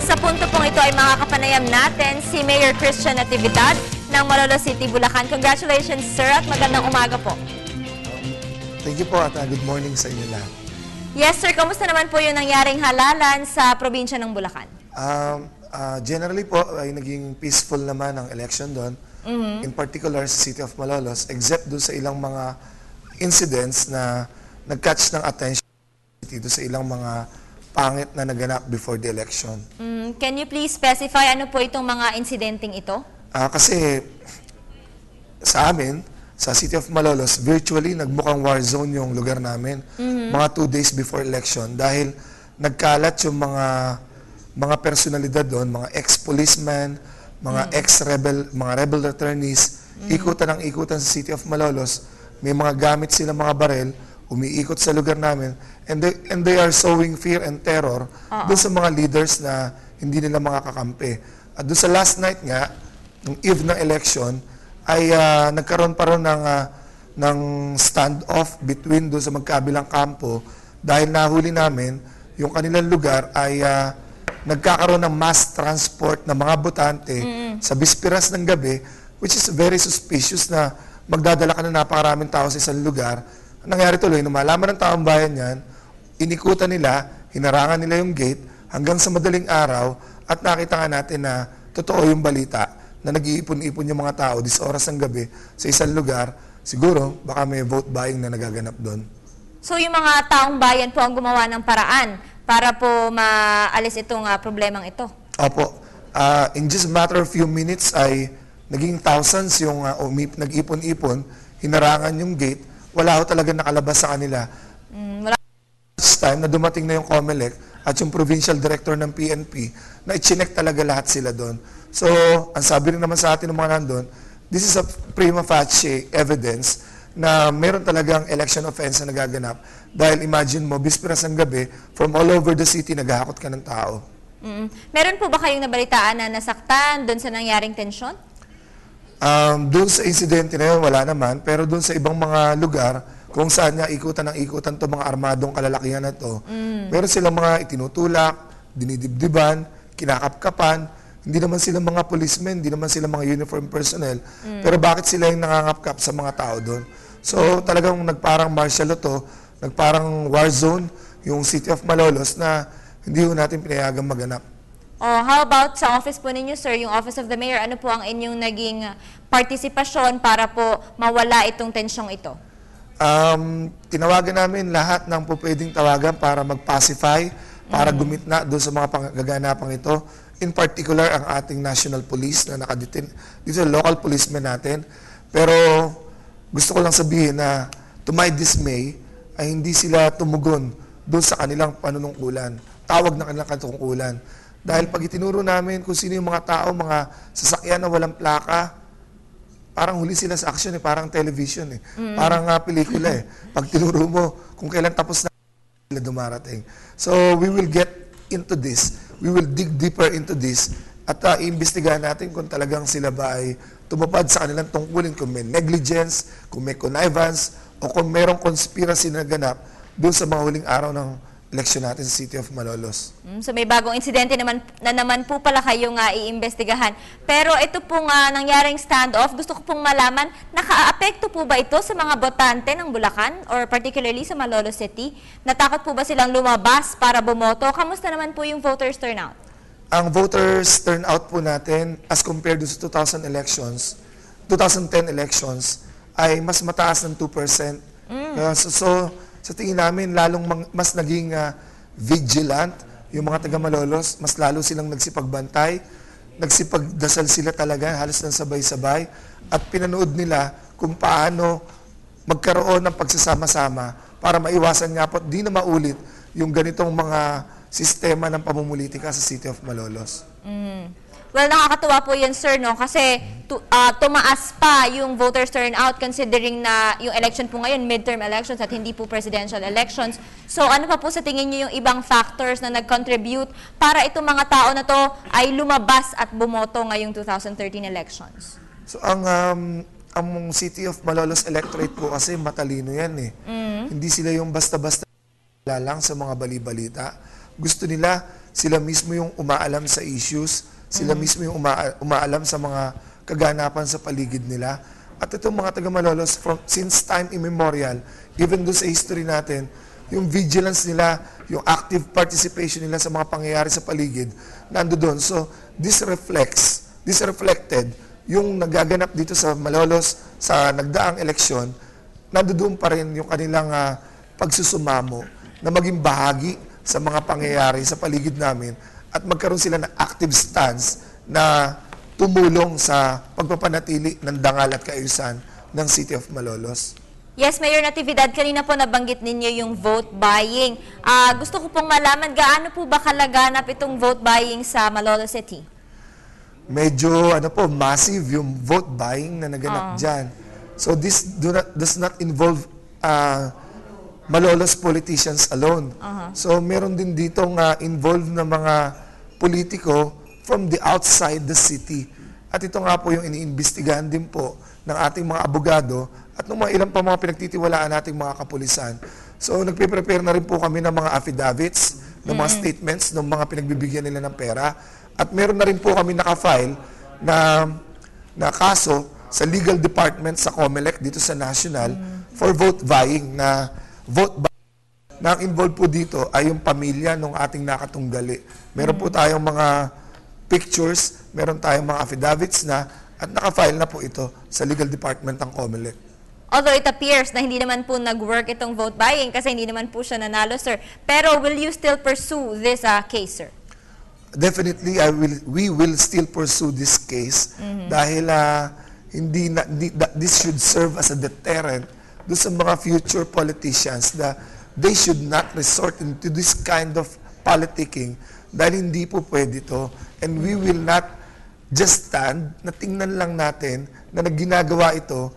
Sa punto pong ito ay makakapanayam natin si Mayor Christian Natividad ng Malolos City, Bulacan. Congratulations, sir, at magandang umaga po. Thank you po at good morning sa inyo lahat. Yes, sir. Kamusta naman po yung nangyaring halalan sa probinsya ng Bulacan? Generally po ay naging peaceful naman ang election doon. In particular sa City of Malolos, except doon sa ilang mga incidents na nag-catch ng attention doon sa ilang mga pangit na naganap before the election. Can you please specify ano po itong mga insidenteng ito? Kasi sa amin, sa City of Malolos, virtually nagmukhang war zone yung lugar namin mga 2 days before election dahil nagkalat yung mga personalidad doon, mga ex-policemen, mga ex-rebel, mga rebel attorneys, ikutan ng ikutan sa City of Malolos. May mga gamit sila mga barel, umiikot sa lugar namin, and they are sowing fear and terror doon sa mga leaders na hindi nila makakakampi. At doon sa last night nga, ng eve ng election, ay nagkaroon pa rin ng standoff between doon sa magkabilang kampo dahil nahuli namin yung kanilang lugar ay nagkakaroon ng mass transport ng mga botante sa bispiras ng gabi, which is very suspicious na magdadala ka na napakaraming tao sa isang lugar. Ang nangyari tuloy, nung malaman ng taong bayan yan, inikutan nila, hinarangan nila yung gate hanggang sa madaling araw at nakita nga natin na totoo yung balita na nag-iipon-ipon yung mga tao dis oras ng gabi sa isang lugar. Siguro, baka may vote buying na nagaganap doon. So yung mga taong bayan po ang gumawa ng paraan para po maalis itong problemang ito? Opo. In just a matter of few minutes ay naging thousands yung nag-ipon-ipon, hinarangan yung gate, wala ho talaga nakalabas sa kanila. This time na dumating na yung COMELEC at yung provincial director ng PNP na i-chinek talaga lahat sila doon. So, ang sabi rin naman sa atin ng mga nandun, this is a prima facie evidence na meron talagang election offense na nagaganap. Dahil imagine mo, bispiras ng gabi, from all over the city, naghahakot ka ng tao. Meron po ba kayong nabalitaan na nasaktan doon sa nangyaring tensyon? Doon sa insidente na yun, wala naman. Pero doon sa ibang mga lugar, kung saan niya ikutan ng ikutan to mga armadong kalalakihan na to, meron silang mga itinutulak, dinidibdiban, kinakapkapan. Hindi naman sila mga policemen, hindi naman sila mga uniform personnel. Pero bakit sila yung nangangapkap sa mga tao doon? So talagang nagparang martial law to, nagparang war zone yung City of Malolos na hindi ho natin pinayagang maganap. How about sa office po ninyo, sir, yung Office of the Mayor, ano po ang inyong naging partisipasyon para po mawala itong tensyong ito? Tinawagan namin lahat ng pwedeng tawagan para mag-pacify, para gumitna doon sa mga panggaganapang ito. In particular, ang ating National Police na nakadetain, dito local policemen natin. Pero gusto ko lang sabihin na to my dismay, ay hindi sila tumugon doon sa kanilang panunungkulan. Tawag na kanilang katungkulan. Dahil pag itinuro namin kung sino yung mga tao, mga sasakyan na walang plaka, parang huli sila sa action parang television Parang pelikula Pag tinuro mo kung kailan tapos na sila dumarating. So we will get into this. We will dig deeper into this at iimbestigahan natin kung talagang sila ba ay tumupad sa kanilang tungkulin, kung may negligence, kung may connivance, o kung merong conspiracy na ganap doon sa mga huling araw ng eleksyon natin sa City of Malolos. So may bagong insidente naman po pala kayong iimbestigahan. Pero ito pong nangyaring standoff, gusto ko pong malaman, naka-apekto po ba ito sa mga botante ng Bulacan or particularly sa Malolos City? Natakot po ba silang lumabas para bumoto? Kamusta naman po yung voters turnout? Ang voters turnout po natin as compared to 2010 elections ay mas mataas ng 2%. So sa tingin namin, lalong mas naging vigilant yung mga taga-Malolos, mas lalo silang nagsipagbantay, nagsipagdasal sila talaga, halos ng sabay-sabay, at pinanood nila kung paano magkaroon ng pagsasama-sama para maiwasan nga po, di na maulit yung ganitong mga sistema ng pamumulitika sa City of Malolos. Well, nakakatuwa po yan, sir, no? Kasi tumaas pa yung voters turnout considering na yung election po ngayon, midterm elections at hindi po presidential elections. So ano pa po sa tingin niyo yung ibang factors na nag-contribute para itong mga tao na to ay lumabas at bumoto ngayong 2013 elections? So ang City of Malolos electorate po kasi matalino yan Hindi sila yung basta-basta lang sa mga bali-balita. Gusto nila sila mismo yung umaalam sa issues, sila mismo yung umaalam sa mga kaganapan sa paligid nila. At itong mga taga Malolos, since time immemorial, even doon sa history natin, yung vigilance nila, yung active participation nila sa mga pangyayari sa paligid, nando doon. So, this reflected yung nagaganap dito sa Malolos sa nagdaang eleksyon, nandoon pa rin yung kanilang pagsusumamo na maging bahagi sa mga pangyayari sa paligid namin at magkaroon sila ng active stance na tumulong sa pagpapanatili ng dangal at kaayusan ng City of Malolos. Yes, Mayor Natividad, kanina po nabanggit ninyo yung vote buying. Gusto ko pong malaman, gaano po ba kalaganap itong vote buying sa Malolos City? Medyo massive yung vote buying na naganap dyan. So this does not involve Malolos politicians alone. So meron din ditong involved na mga politiko from the outside the city. At ito nga po yung iniimbestigahan din po ng ating mga abogado at ng mga ilang pa mga pinagtitiwalaan nating mga kapulisan. So nagpe-prepare na rin po kami ng mga affidavits, ng mga statements, ng mga pinagbibigyan nila ng pera. At meron na rin po kami naka-file na kaso sa legal department sa COMELEC dito sa National for vote buying na ang involved po dito ay yung pamilya ng ating nakatunggali. Meron po tayong mga pictures, meron tayong mga affidavits na at naka-file na po ito sa legal department ng COMELEC. Although it appears na hindi naman po nag-work itong vote buying kasi hindi naman po siya nanalo, sir. Pero will you still pursue this case, sir? Definitely, we will still pursue this case dahil this should serve as a deterrent do sa mga future politicians na they should not resort into this kind of politicking dahil hindi po pwede ito. And we will not just stand na tingnan lang natin na ginagawa ito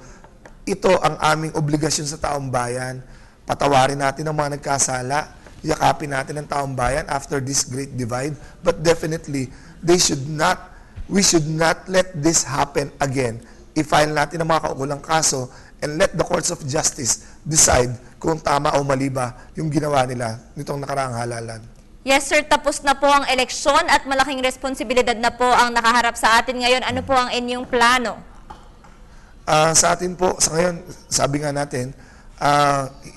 ang aming obligasyon sa taong bayan. Patawarin natin ang mga nagkasala, yakapin natin ang taong bayan after this great divide. But definitely, we should not let this happen again. I-file natin ang mga kaukulang kaso and let the courts of justice decide kung tama o mali ba yung ginawa nila nitong nakaraang halalan. Yes, sir. Tapos na po ang eleksyon at malaking responsibilidad na po ang nakaharap sa atin ngayon. Ano po ang inyong plano? Sa atin po, sa ngayon, sabi nga natin,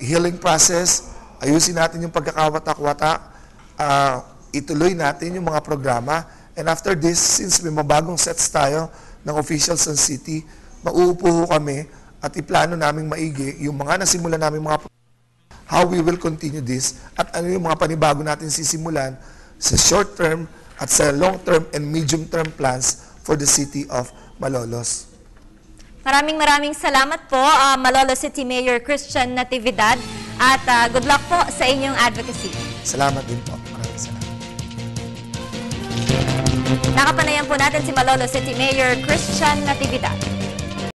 healing process, ayusin natin yung pagkakawatak-watak, ituloy natin yung mga programa, and after this, since may mabagong sets tayo ng officials ng city, mauupo kami at iplano namin maigi yung mga nasimula namin mga how we will continue this at ano yung mga panibago natin sisimulan sa short term at sa long term and medium term plans for the city of Malolos. Maraming salamat po, Malolos City Mayor Christian Natividad, at good luck po sa inyong advocacy. Salamat din po. Maraming salamat. Nakapanayan po natin si Malolos City Mayor Christian Natividad.